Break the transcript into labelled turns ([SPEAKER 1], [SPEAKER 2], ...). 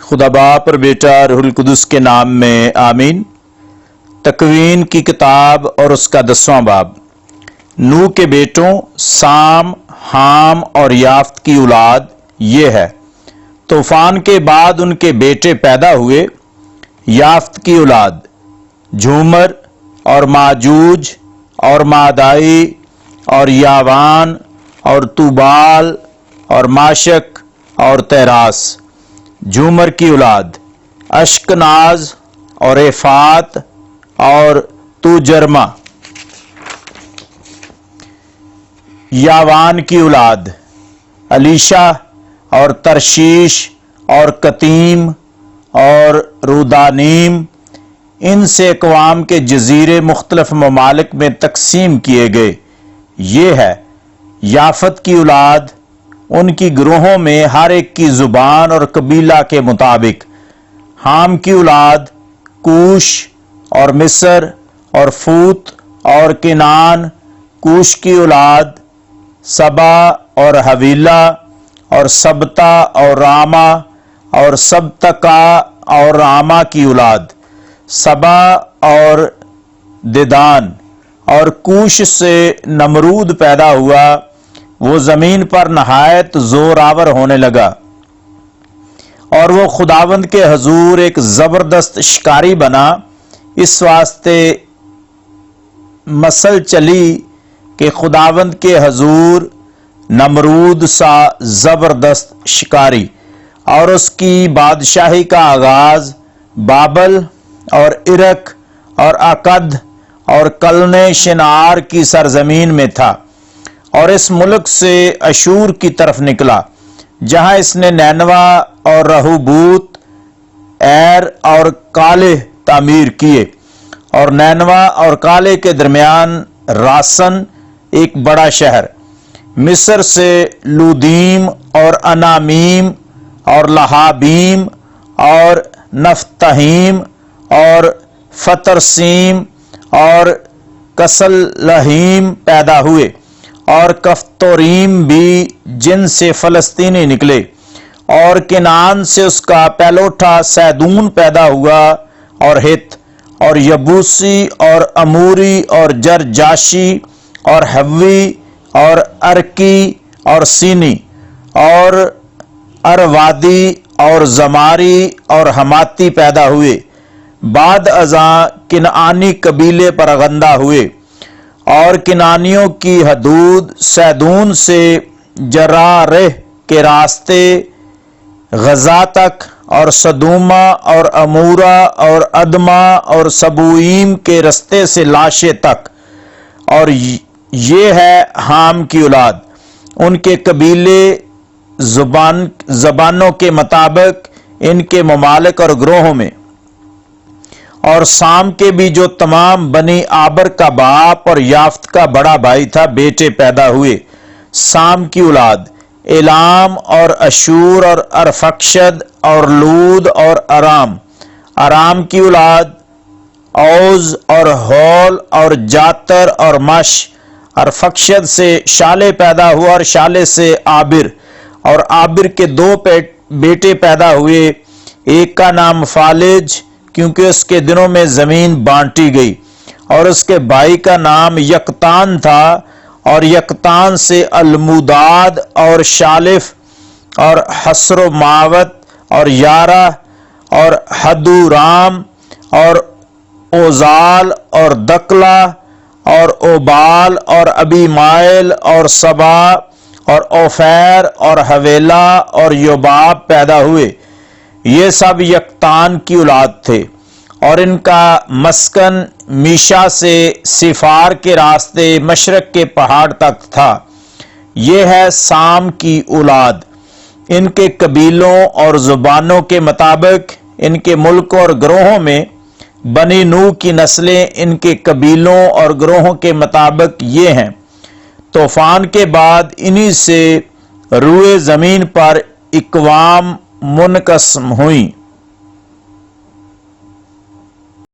[SPEAKER 1] खुदा बाप और बेटा रूहुल कुदस के नाम में आमीन। तकवीन की किताब और उसका 10वां बाब। नूह के बेटों साम, हाम और याफ्त की औलाद ये है। तूफान के बाद उनके बेटे पैदा हुए। याफ्त की औलाद झूमर और माजूज और मादाई और यावान और तुबाल और माशक और तेरास। झूमर की औलाद अश्कनाज और एफात और तुजरमा। यावान की औलाद अलीशा और तरशीश और कतीम और रुदानीम। इनसे अक़वाम के जजीरे मुख्तलिफ ममालिक में तकसीम किए गए। ये है याफत की औलाद। उनकी ग्रोहों में हर एक की जुबान और कबीला के मुताबिक। हाम की औलाद कूश और मिस्र और फूत और किनान। कूश की औलाद सबा और हवीला और सबता और रामा और सबतका और रामा की औलाद सबा और दिदान। और कूश से नमरूद पैदा हुआ। वो जमीन पर नहायत जोरावर होने लगा और वो खुदावंद के हजूर एक जबरदस्त शिकारी बना। इस वास्ते मसल चली कि खुदावंद के हजूर नमरूद सा जबरदस्त शिकारी। और उसकी बादशाही का आगाज बाबल और इरक और अकद और कलने शिनार की सरजमीन में था। और इस मुल्क से अशूर की तरफ निकला, जहां इसने नैनवा और रहूबूत, एर और काले तामीर किए। और नैनवा और काले के दरमियान रासन एक बड़ा शहर। मिस्र से लूदीम और अनामीम और लहाबीम और नफ्तहीम और फतरसीम और कसलहीम पैदा हुए। और कफ्तोरीम भी, जिनसे फलस्तीनी निकले। और किनान से उसका पहलोठा सैदून पैदा हुआ और हित और यबूसी और अमूरी और जरजाशी और हव्वी और अरकी और सीनी और अरवादी और जमारी और हमाती पैदा हुए। बाद अज़ा किनानी कबीले परगंदा हुए। और किनानियों की हदूद सैदून से जरारेह के रास्ते गजा तक और सदूमा और अमूरा और अदमा और सबूईम के रस्ते से लाशे तक। और ये है हाम की औलाद। उनके कबीले ज़बानों के मुताबिक इनके ममालिक और ग्रोहों में। और साम के भी जो तमाम बनी आबर का बाप और याफ्त का बड़ा भाई था, बेटे पैदा हुए। साम की औलाद एलाम और अशूर और अरफक्षद और लूद और अराम। अराम की औलाद औज और हौल और जातर और मश। अरफक्षद से शाले पैदा हुआ और शाले से आबिर। और आबिर के 2 बेटे पैदा हुए। एक का नाम फालिज, क्योंकि उसके दिनों में जमीन बांटी गई। और उसके भाई का नाम यकतान था। और यकतान से अलमुदाद और शालिफ और हसरो मावत और यारा और हदूराम और ओजाल और दकला और ओबाल और अबीमाइल और सबा और ओफैर और हवेला और योबाब पैदा हुए। ये सब यकतान की औलाद थे। और इनका मस्कन मीशा से सिफार के रास्ते मशरक के पहाड़ तक था। ये है साम की औलाद। इनके कबीलों और जुबानों के मुताबिक इनके मुल्क और ग्रोहों में बनी नूह की नस्लें इनके कबीलों और ग्रोहों के मुताबिक ये हैं। तूफान के बाद इन्हीं से रूए जमीन पर इकवाम मुनकस्म हुई।